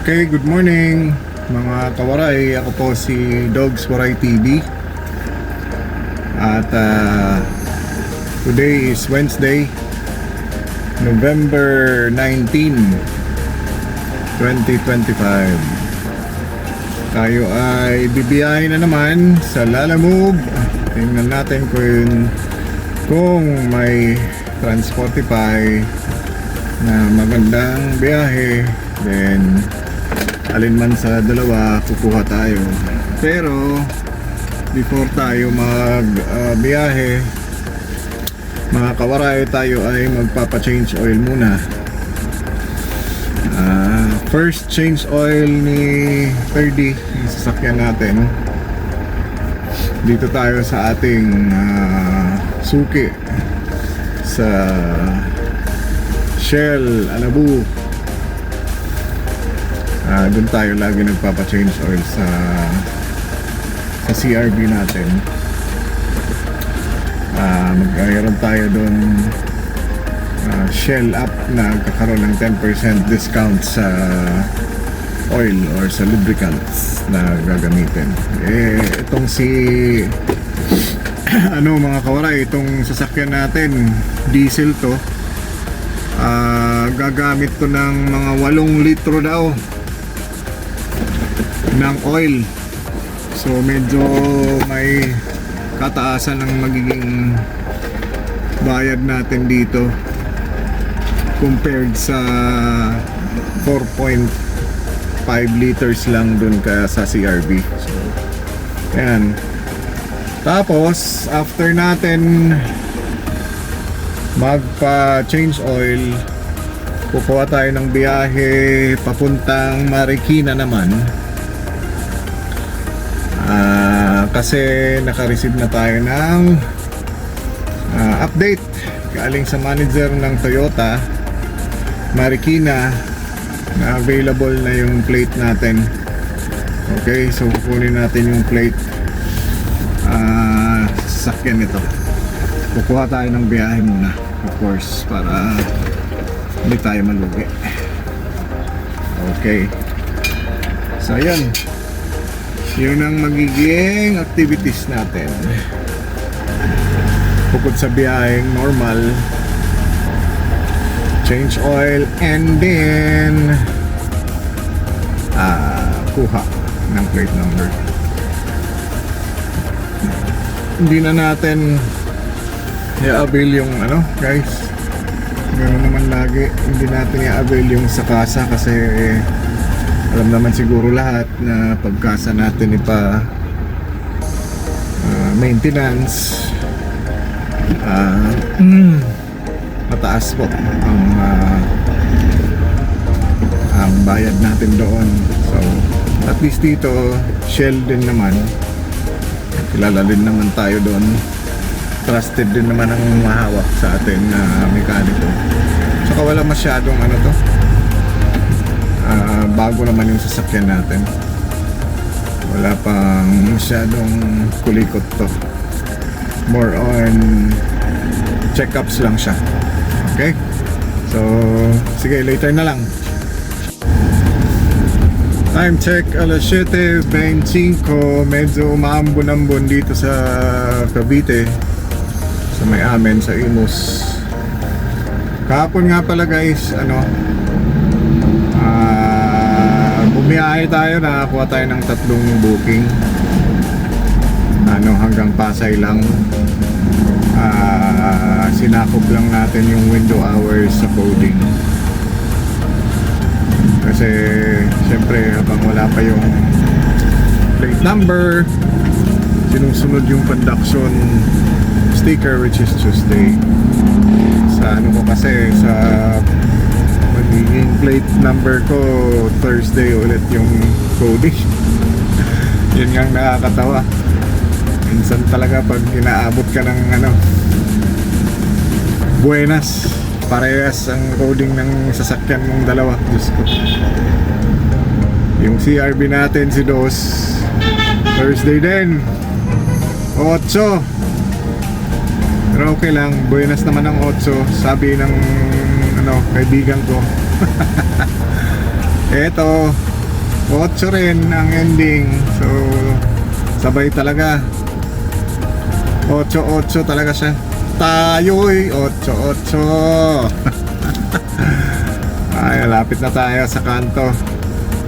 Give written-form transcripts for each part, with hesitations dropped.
Okay, good morning mga kawaray. Ako po si Dogs Waray TV. At today is Wednesday, November 19, 2025. Tayo ay bibiyahin na naman sa Lalamove. Tingnan natin kung may Transportify na magandang biyahe. Then alin man sa dalawa kukuha tayo. Pero before tayo biyahe, mga kawaray, tayo ay magpapa-change oil muna. First change oil ni 30 yung sasakyan natin. Dito tayo sa ating suki sa Shell Anabu. Doon tayo lagi nagpapa-change oil sa CRV natin. Magkakaroon tayo doon Shell app na kakaroon ng 10% discount sa oil or sa lubricants na gagamitin. Itong mga kawaray, itong sasakyan natin, diesel to. Gagamit to ng mga 8 litro daw ng oil. So medyo may kataasan ng magiging bayad natin dito compared sa 4.5 liters lang dun sa CRV. So ayan. Tapos after natin magpa-change oil, kukuha tayo ng biyahe papuntang Marikina naman. Kasi naka-receive na tayo ng update galing sa manager ng Toyota Marikina na available na yung plate natin. Okay, so kukunin natin yung plate sasakyan nito. Kukuha tayo ng biyahe muna, of course, para hindi tayo malugi. Okay, so ayan, yun ang magiging activities natin bukod sa biyaheng normal, change oil, and then kuha ng plate number. Hindi na natin i-avail yung guys, ganoon naman lagi, hindi natin i-avail yung sa kasa kasi alam naman siguro lahat na pagkasa natin maintenance, mataas po ang bayad natin doon. So at least dito Shell din naman, kilala din naman tayo doon, trusted din naman ang mahawak sa atin na mekaniko. Saka wala masyadong bago naman yung sasakyan natin, wala pang masyadong kulikot to, more on checkups lang siya. Okay, so sige, later na lang. Time check, alas 7:25. Medyo umaambon-ambon dito sa Cavite, sa may amin, sa Imus. Kahapon nga pala guys, bumiyahe tayo, nakakuha tayo ng 3 booking hanggang Pasay lang. Sinakop lang natin yung window hours sa coding kasi syempre habang wala pa yung plate number, sinusunod yung production sticker, which is Tuesday. Sa kasi sa magiging plate number ko, Thursday ulit yung coding. Yun nga nakakatawa. Minsan talaga pag inaabot ka ng Buenas, parehas ang coding ng sasakyan mong dalawa. Diyos ko. Yung CRV natin si Dos, Thursday din 8. Pero okay lang, Buenas naman ang 8, sabi ng kaibigan ko. Eto, 8 rin ang ending. So sabay talaga. 8-8 talaga siya. Tayo'y 8-8. Ay, lapit na tayo sa kanto.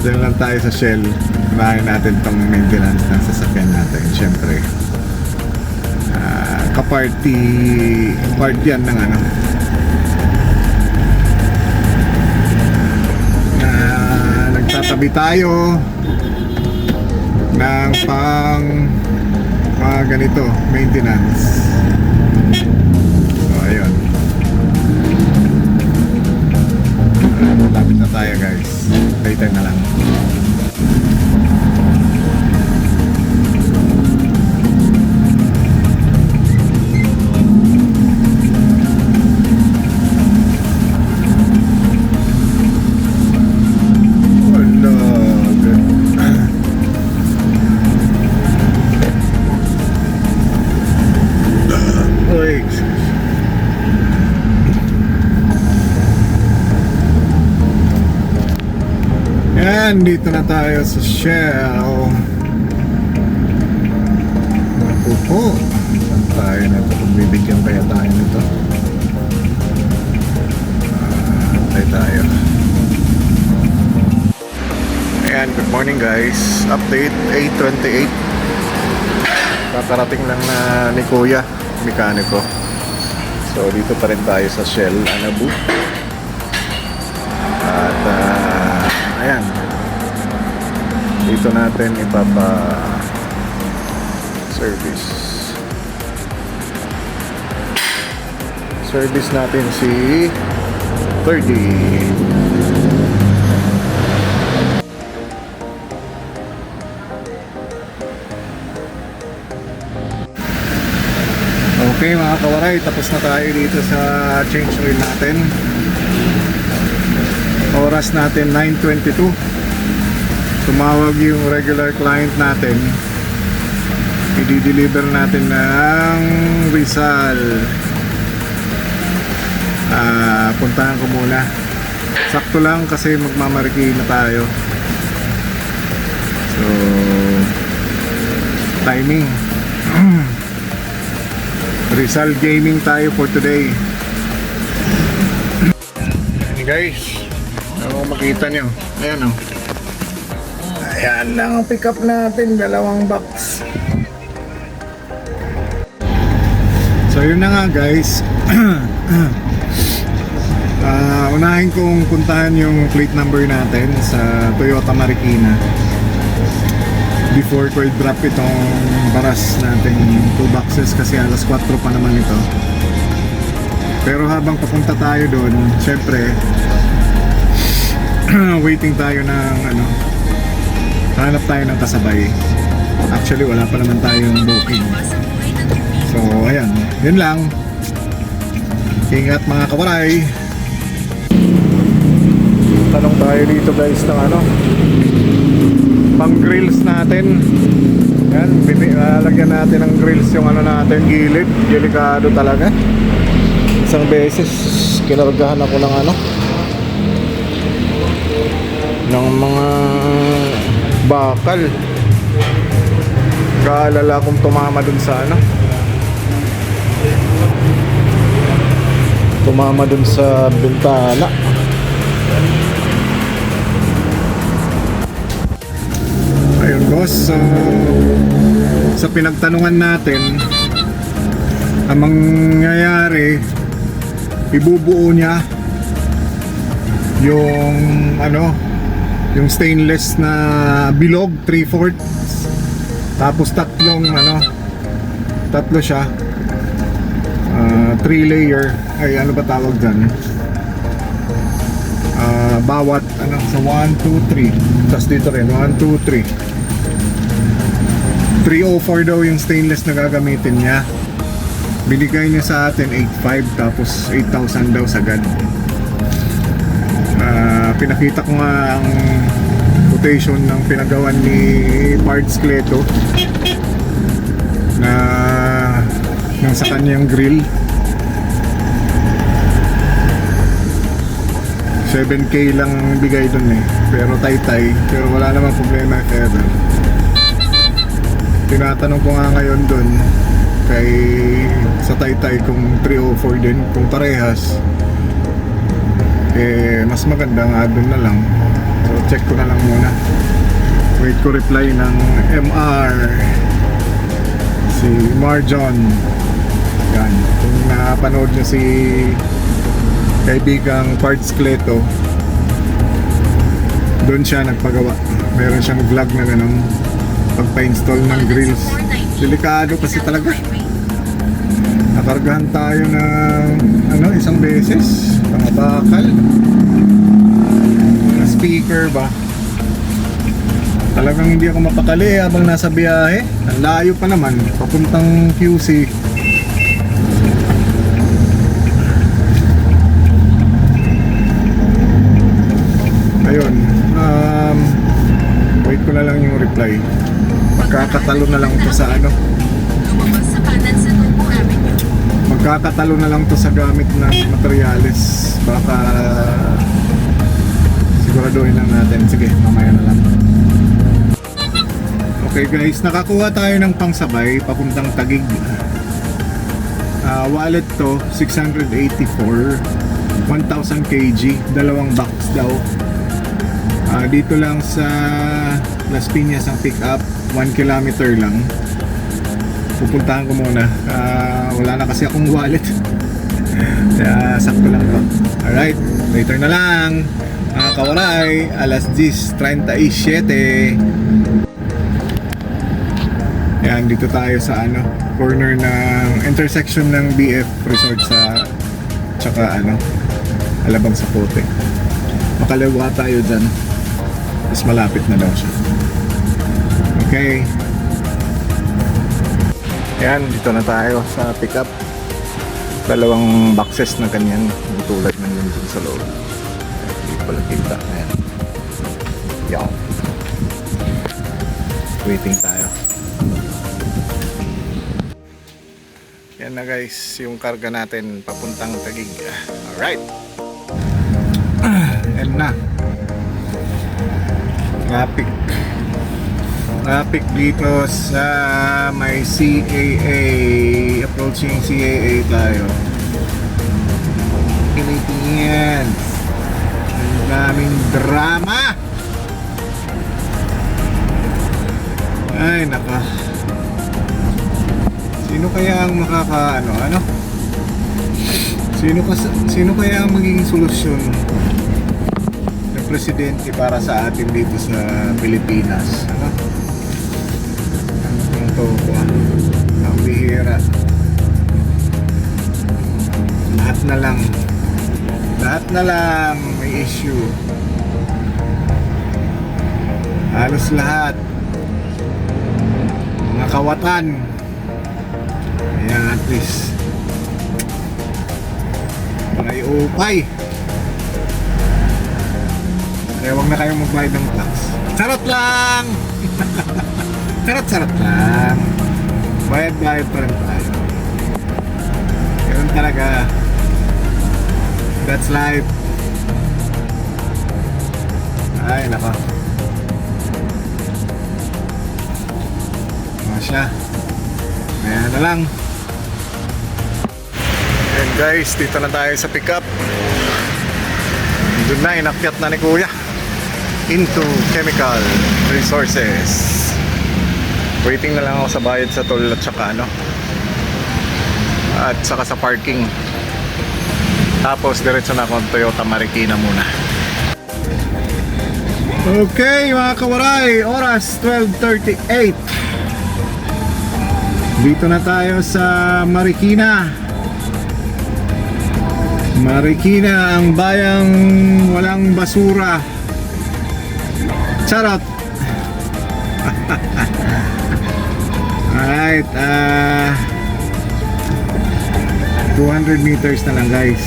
Diyan lang tayo sa Shell. Unahin natin tong maintenance ng sasakyan natin. Siyempre kaparty part yan ng ano na nagtatabi tayo ng pang mga ganito maintenance. So ayun, lapit na tayo guys, later na lang. Yan, dito na tayo sa Shell. Opo, saan tayo na ito? Kung bibigyan kaya tayo nito. Tayo tayo. Ayan, good morning guys. Update 8:28. Kakarating lang na ni Kuya, mekaniko. So dito pa rin tayo sa Shell Anabu. At ayan, dito natin service natin si 30. Okay mga kawaray, tapos na tayo dito sa change oil natin. Oras natin 9:22. Tumawag yung regular client natin. I-deliver natin ng Rizal. Puntahan ko muna. Sakto lang kasi magmamariki na tayo. So timing. Rizal gaming tayo for today. Hey guys, ako makita nyo. Ayan o. Ayan lang ang pick up natin. 2 box. So yun na nga guys. Unahin kong puntahan yung plate number natin sa Toyota Marikina before ko i-drop itong baras natin 2 boxes kasi alas 4 pa naman ito. Pero habang papunta tayo doon, syempre waiting tayo ng hanap tayo ng kasabay. Actually wala pa naman tayong booking. So ayan, yun lang. Ingat mga kawaray. Tanong tayo dito guys ng pang grills natin. Yan, lagyan natin ng grills yung natin, gilid. Delikado talaga. Isang beses kinargahan ako ng ng mga bakal. Kaalala kong tumama dun sa tumama dun sa bintana. Ayun boss, so sa pinagtanungan natin, ang mangyayari, ibubuo niya yung yung stainless na bilog 3/4, tapos tatlo siya, 3 layer, ay ano ba tawag dyan, bawat sa 1, 2, 3, tapos dito rin 1, 2, 3, 304 daw yung stainless na gagamitin niya. Binigay niya sa atin 8.5, tapos 8,000 daw sagad. Pinakita ko nga ang quotation ng pinagawan ni Parts Cleto na nang sa kanyang grill. 7K lang bigay dun eh. Pero Taytay, pero wala namang problema if ever. Tinatanong ko nga ngayon dun kay sa Taytay kung 304 din, kung parehas. Eh, mas maganda nga dun na lang. So check ko na lang muna. Wait ko reply ng MR. Si Marjon. Yan. Kung napanood nyo si kaibigang Parts Cleto, doon siya nagpagawa. Meron siyang vlog na ganun, pagpa-install ng grills. Delikado kasi talaga. Nakargahan tayo ng isang beses, mga bakal na speaker ba. Talagang hindi ako mapakali habang nasa biyahe. Ang layo pa naman, papuntang QC. Ayun, wait ko na lang yung reply. Magkakatalo na lang to sa magkakatalo na lang to sa gamit ng materyales. Baka siguraduhin lang natin. Sige, mamaya na lang. Okay guys, nakakuha tayo ng pangsabay papuntang Taguig. Wallet to 684, 1000 kg, dalawang box daw. Dito lang sa Las Piñas ang pick up, 1 kilometer lang. Pupuntahan ko muna. Wala na kasi akong wallet. Kaya sakto lang to. Alright, later na lang mga kawaray. Alas 10:37. Yan, dito tayo sa corner ng intersection ng BF Resort sa tsaka Alabang Sapote. Makalawa tayo dyan. Mas malapit na daw siya. Okay. Yan, dito na tayo sa pickup. Dalawang boxes na ganyan, tulad ng yun dun sa loob. Hindi pala kita. Ayan. Yan. Waiting tayo. Yan na guys, yung karga natin papuntang Taguig. Alright. Yan na. Traffic dito sa may CAA. Approaching CAA tayo. Philippines. Ang daming drama. Ay naka. Sino kaya ang Sino kaya ang magiging solusyon ng presidente para sa atin dito sa Pilipinas? Ang bihira. Lahat na lang may issue. Halos lahat. Mga kawatan. Ayan, at least mga iupay. Kaya huwag na kayong magbayad ng tax. Charot lang! Charot lang. Bayad pa rin tayo. Ganun talaga. That's life. Ay, nako. Masya. Kaya na lang. And guys, dito na tayo sa pickup. Doon na, inakyat na ni Kuya into Chemical Resources. Waiting na lang ako sa bayad sa toll at saka at saka sa parking. Tapos diretso na ako Toyota Marikina muna. Okay mga kawaray, oras 12:38. Dito na tayo sa Marikina. Marikina, ang bayang walang basura. Charot. Alright, 200 meters na lang guys.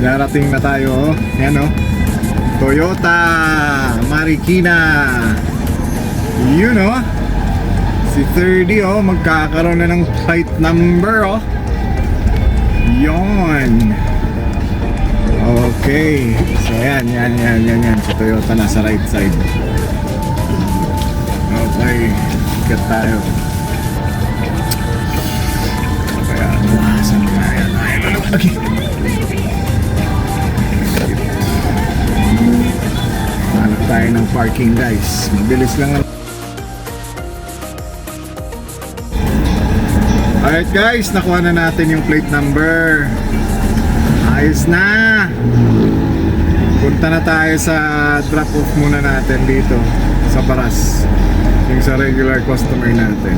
Darating na tayo. Yan Toyota Marikina. Si 30 magkakaroon na ng plate number Yon. Okay. So yan. Sa Toyota nasa right side. Okay. Ikat tayo. Kaya saan na yan? Okay. Hanap tayo ng parking guys. Mabilis lang naman. Alright guys, nakuha na natin yung plate number. Ayos na. Punta na tayo sa drop off muna natin dito sa Paras. Yung sa regular customer natin.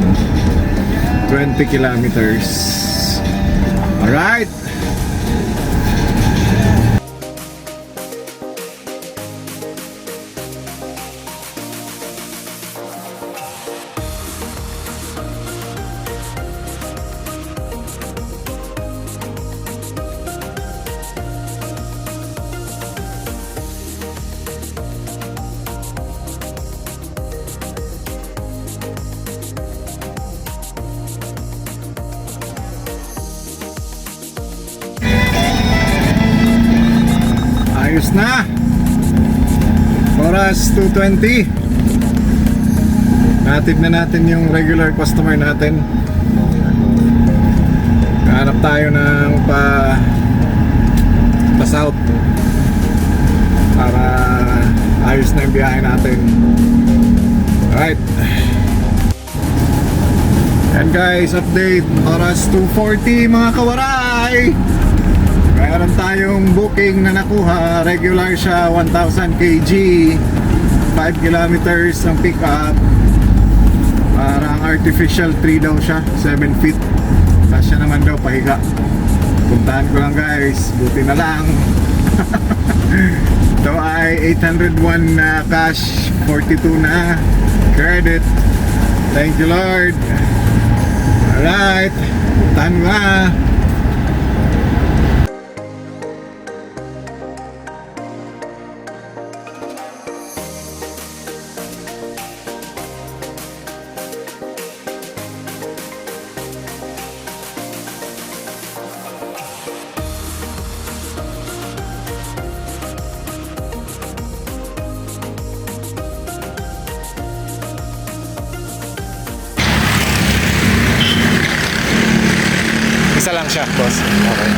20 kilometers. Alright. Ayos na. Oras 2:20. Natid na natin yung regular customer natin. Hanap tayo ng pa south para ayos na yung biyahe natin. Alright. And guys, update. Oras 2:40 mga kawaray. Mayroon tayong booking na nakuha. Regular siya, 1,000 kg, 5 kilometers ng pick up. Parang artificial tree daw siya, 7 feet. Tapos siya naman daw pahiga. Puntahan ko lang guys, buti na lang. Ito ay 801 na cash, 42 na credit. Thank you Lord. Alright, puntahan ko na. Isa lang siya, boss. Okay.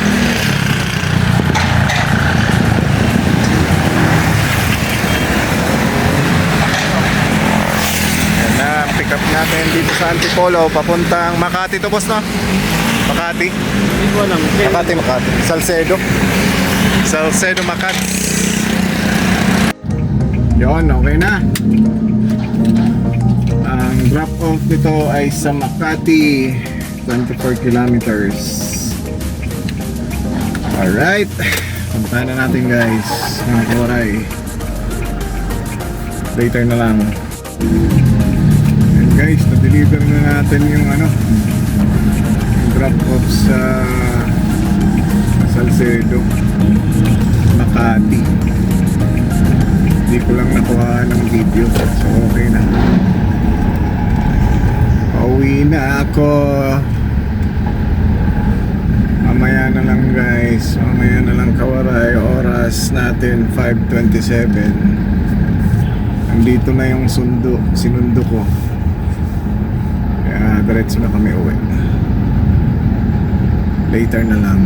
Yan na, pick up natin dito sa Antipolo, papuntang Makati to, boss, no? Makati. Makati. Salcedo, Makati. Yon, okay na. Ang drop off nito ay sa Makati. 24 kilometers. Alright. Puntahan na natin guys, mga kawaray. Later na lang. And guys, na-deliver na natin yung yung drop off sa Salcedo, Makati. Hindi ko lang nakuha ng video, so okay na. Pauwi na ako. Mamaya na lang guys, mamaya na lang kawaray. Oras natin 5:27. Andito na yung sinundo ko. Kaya diretso na kami uwi. Later na lang.